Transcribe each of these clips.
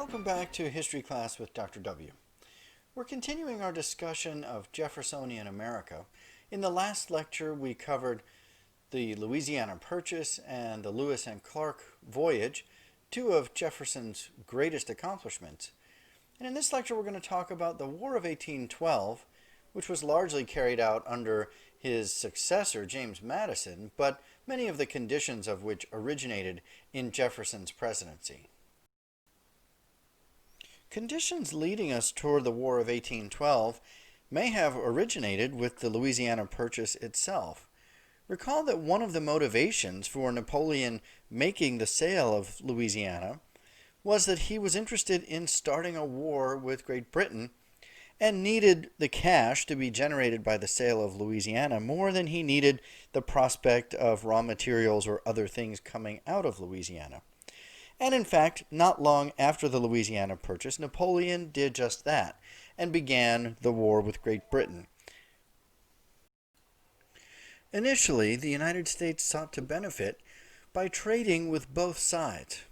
Welcome back to History Class with Dr. W. We're continuing our discussion of Jeffersonian America. In the last lecture, we covered the Louisiana Purchase and the Lewis and Clark voyage, two of Jefferson's greatest accomplishments. And in this lecture, we're going to talk about the War of 1812, which was largely carried out under his successor, James Madison, but many of the conditions of which originated in Jefferson's presidency. Conditions leading us toward the War of 1812 may have originated with the Louisiana Purchase itself. Recall that one of the motivations for Napoleon making the sale of Louisiana was that he was interested in starting a war with Great Britain and needed the cash to be generated by the sale of Louisiana more than he needed the prospect of raw materials or other things coming out of Louisiana. And in fact, not long after the Louisiana Purchase, Napoleon did just that and began the war with Great Britain. Initially, the United States sought to benefit by trading with both sides.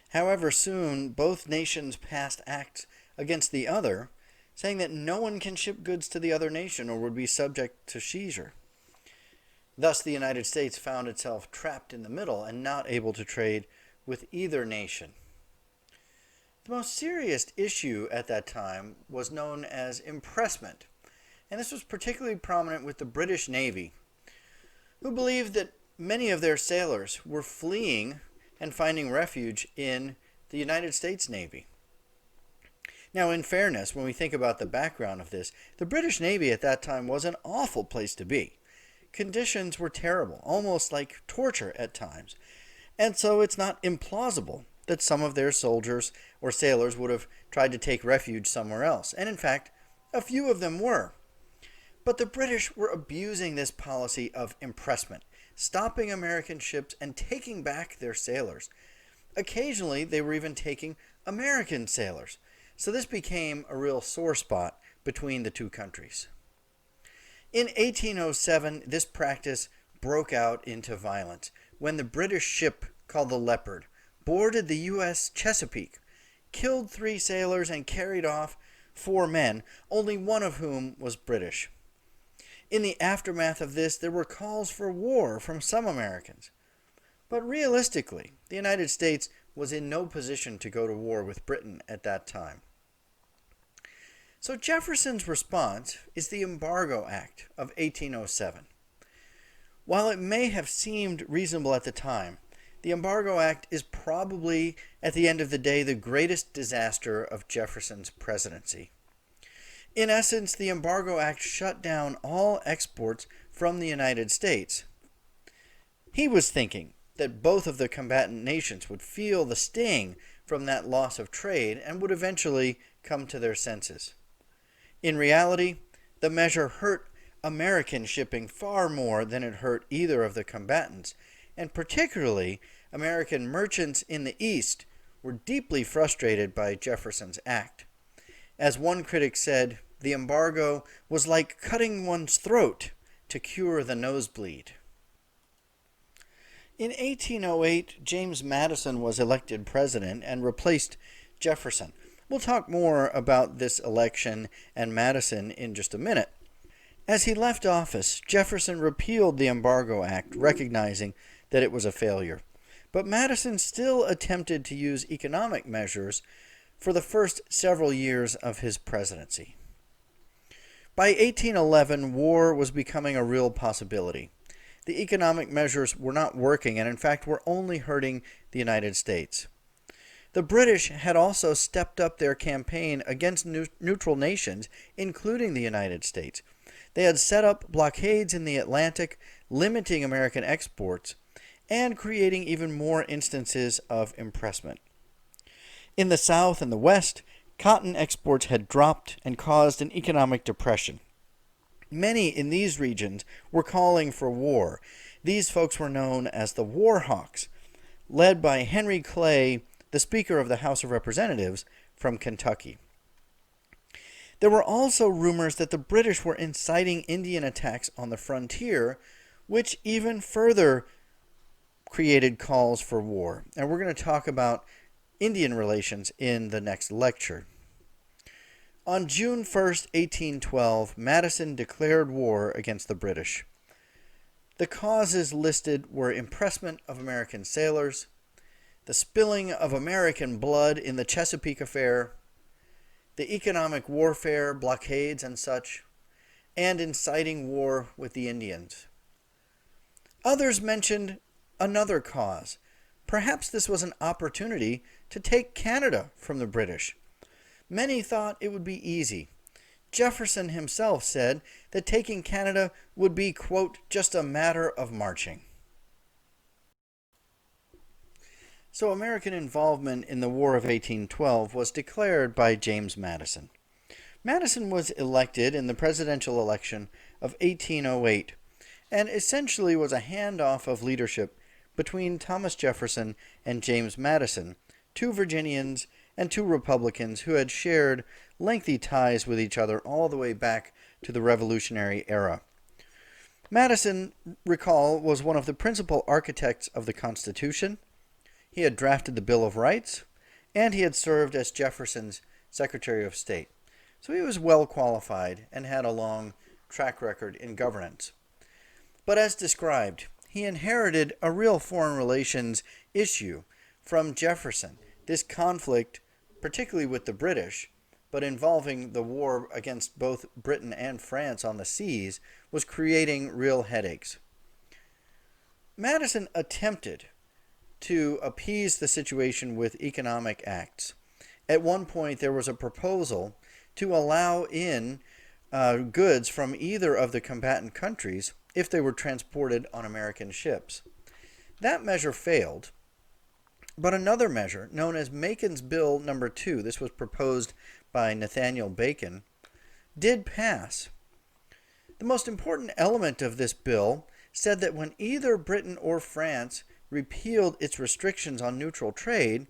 However, soon both nations passed acts against the other, saying that no one can ship goods to the other nation or would be subject to seizure. Thus, the United States found itself trapped in the middle and not able to trade with either nation. The most serious issue at that time was known as impressment, and this was particularly prominent with the British Navy, who believed that many of their sailors were fleeing and finding refuge in the United States Navy. Now, in fairness, when we think about the background of this, the British Navy at that time was an awful place to be. Conditions were terrible, almost like torture at times. And so it's not implausible that some of their soldiers or sailors would have tried to take refuge somewhere else. And in fact, a few of them were. But the British were abusing this policy of impressment, stopping American ships and taking back their sailors. Occasionally, they were even taking American sailors. So this became a real sore spot between the two countries. In 1807, this practice broke out into violence when the British ship called the Leopard boarded the U.S. Chesapeake, killed 3 sailors, and carried off 4 men, only one of whom was British. In the aftermath of this, there were calls for war from some Americans. But realistically, the United States was in no position to go to war with Britain at that time. So Jefferson's response is the Embargo Act of 1807. While it may have seemed reasonable at the time, the Embargo Act is probably, at the end of the day, the greatest disaster of Jefferson's presidency. In essence, the Embargo Act shut down all exports from the United States. He was thinking that both of the combatant nations would feel the sting from that loss of trade and would eventually come to their senses. In reality, the measure hurt American shipping far more than it hurt either of the combatants, and particularly American merchants in the East were deeply frustrated by Jefferson's act. As one critic said, the embargo was like cutting one's throat to cure the nosebleed. In 1808, James Madison was elected president and replaced Jefferson. We'll talk more about this election and Madison in just a minute. As he left office, Jefferson repealed the Embargo Act, recognizing that it was a failure. But Madison still attempted to use economic measures for the first several years of his presidency. By 1811, war was becoming a real possibility. The economic measures were not working and, in fact, were only hurting the United States. The British had also stepped up their campaign against neutral nations, including the United States. They had set up blockades in the Atlantic, limiting American exports, and creating even more instances of impressment. In the South and the West, cotton exports had dropped and caused an economic depression. Many in these regions were calling for war. These folks were known as the War Hawks, led by Henry Clay, the Speaker of the House of Representatives from Kentucky. There were also rumors that the British were inciting Indian attacks on the frontier, which even further created calls for war. And we're going to talk about Indian relations in the next lecture. On June 1st, 1812, Madison declared war against the British. The causes listed were impressment of American sailors, the spilling of American blood in the Chesapeake affair, the economic warfare, blockades and such, and inciting war with the Indians. Others mentioned another cause. Perhaps this was an opportunity to take Canada from the British. Many thought it would be easy. Jefferson himself said that taking Canada would be, quote, just a matter of marching. So American involvement in the War of 1812 was declared by James Madison. Madison was elected in the presidential election of 1808 and essentially was a handoff of leadership between Thomas Jefferson and James Madison, two Virginians and two Republicans who had shared lengthy ties with each other all the way back to the Revolutionary era. Madison, recall, was one of the principal architects of the Constitution. He had drafted the Bill of Rights, and he had served as Jefferson's Secretary of State. So he was well qualified and had a long track record in governance. But as described, he inherited a real foreign relations issue from Jefferson. This conflict, particularly with the British, but involving the war against both Britain and France on the seas, was creating real headaches. Madison attempted to appease the situation with economic acts. At one point, there was a proposal to allow in goods from either of the combatant countries if they were transported on American ships. That measure failed, but another measure, known as Bacon's Bill No. 2, this was proposed by Nathaniel Bacon, did pass. The most important element of this bill said that when either Britain or France repealed its restrictions on neutral trade,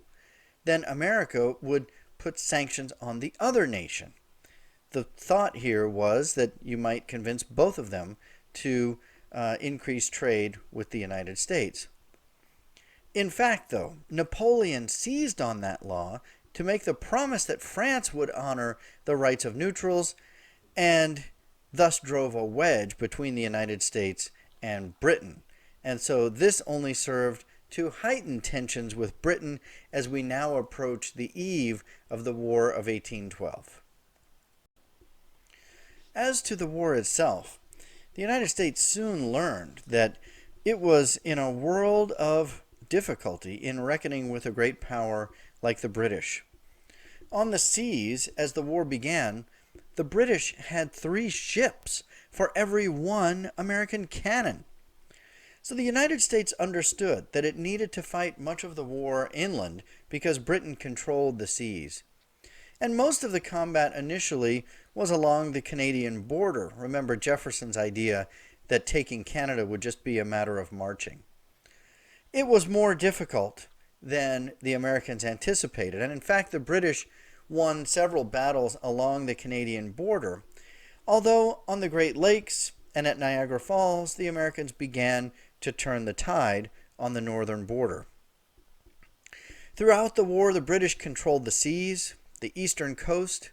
then America would put sanctions on the other nation. The thought here was that you might convince both of them to increase trade with the United States. In fact, though, Napoleon seized on that law to make the promise that France would honor the rights of neutrals, and thus drove a wedge between the United States and Britain. And so this only served to heighten tensions with Britain as we now approach the eve of the War of 1812. As to the war itself, the United States soon learned that it was in a world of difficulty in reckoning with a great power like the British. On the seas, as the war began, the British had 3 ships for every 1 American cannon. So the United States understood that it needed to fight much of the war inland because Britain controlled the seas. And most of the combat initially was along the Canadian border. Remember Jefferson's idea that taking Canada would just be a matter of marching. It was more difficult than the Americans anticipated, and in fact the British won several battles along the Canadian border, although on the Great Lakes and at Niagara Falls the Americans began to turn the tide on the northern border. Throughout the war, the British controlled the seas, the eastern coast,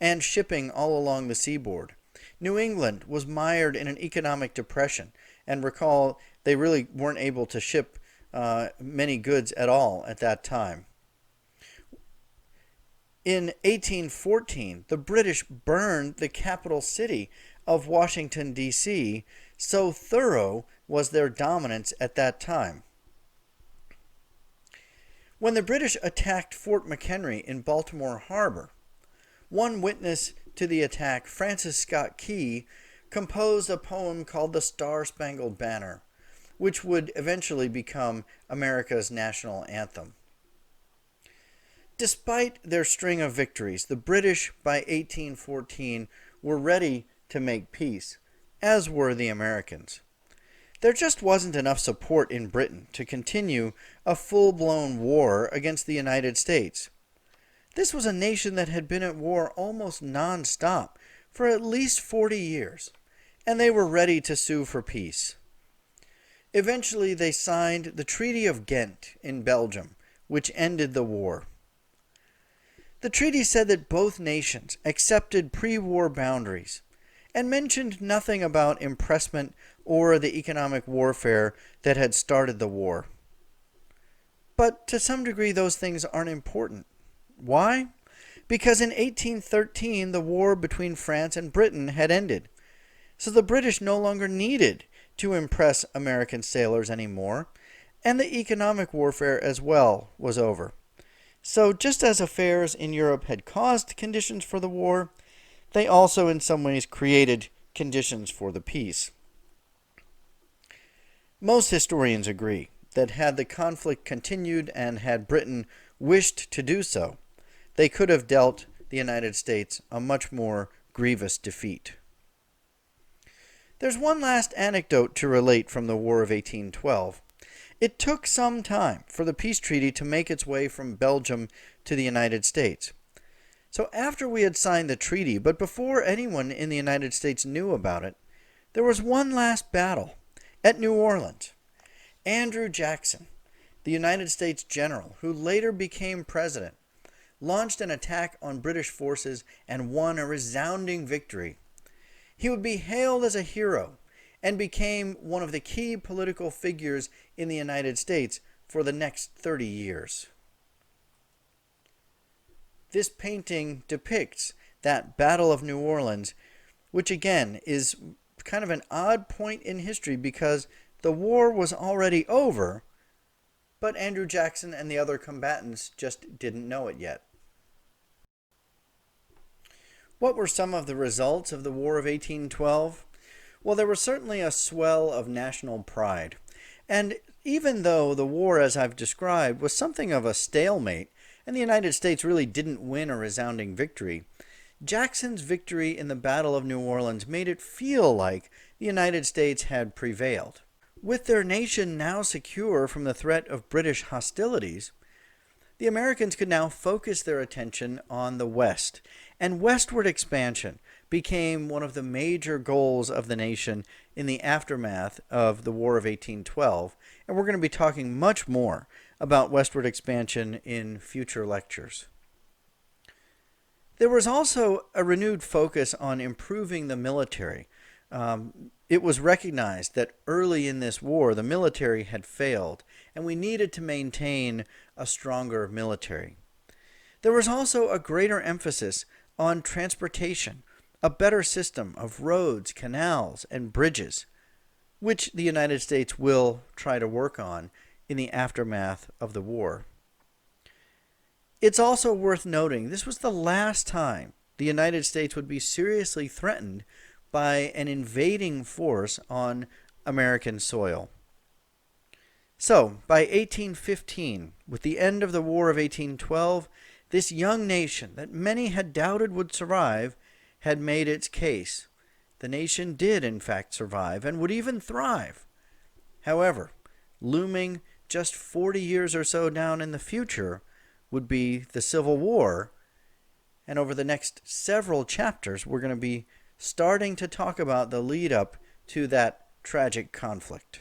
and shipping all along the seaboard. New England was mired in an economic depression, and recall they really weren't able to ship many goods at all at that time. In 1814, the British burned the capital city of Washington, D.C., so thorough was their dominance at that time. When the British attacked Fort McHenry in Baltimore Harbor, one witness to the attack, Francis Scott Key, composed a poem called The Star-Spangled Banner, which would eventually become America's national anthem. Despite their string of victories, the British by 1814 were ready to make peace, as were the Americans. There just wasn't enough support in Britain to continue a full-blown war against the United States. This was a nation that had been at war almost non-stop for at least 40 years, and they were ready to sue for peace. Eventually, they signed the Treaty of Ghent in Belgium, which ended the war. The treaty said that both nations accepted pre-war boundaries and mentioned nothing about impressment or the economic warfare that had started the war. But to some degree, those things aren't important. Why? Because in 1813, the war between France and Britain had ended. So the British no longer needed to impress American sailors anymore, and the economic warfare as well was over. So just as affairs in Europe had caused conditions for the war, they also in some ways created conditions for the peace. Most historians agree that had the conflict continued and had Britain wished to do so, they could have dealt the United States a much more grievous defeat. There's one last anecdote to relate from the War of 1812. It took some time for the peace treaty to make its way from Belgium to the United States. So after we had signed the treaty, but before anyone in the United States knew about it, there was one last battle at New Orleans. Andrew Jackson, the United States general who later became president, launched an attack on British forces and won a resounding victory. He would be hailed as a hero and became one of the key political figures in the United States for the next 30 years. This painting depicts that Battle of New Orleans, which again is kind of an odd point in history because the war was already over, but Andrew Jackson and the other combatants just didn't know it yet. What were some of the results of the War of 1812? Well, there was certainly a swell of national pride. And even though the war, as I've described, was something of a stalemate, and the United States really didn't win a resounding victory, Jackson's victory in the Battle of New Orleans made it feel like the United States had prevailed. With their nation now secure from the threat of British hostilities, the Americans could now focus their attention on the West, and westward expansion became one of the major goals of the nation in the aftermath of the War of 1812, and we're going to be talking much more about westward expansion in future lectures. There was also a renewed focus on improving the military. It was recognized that early in this war, the military had failed, and we needed to maintain a stronger military. There was also a greater emphasis on transportation, a better system of roads, canals, and bridges, which the United States will try to work on in the aftermath of the war. It's also worth noting this was the last time the United States would be seriously threatened by an invading force on American soil. So, by 1815, with the end of the War of 1812, this young nation that many had doubted would survive had made its case. The nation did, in fact, survive and would even thrive. However, looming just 40 years or so down in the future would be the Civil War, and over the next several chapters, we're going to be starting to talk about the lead up to that tragic conflict.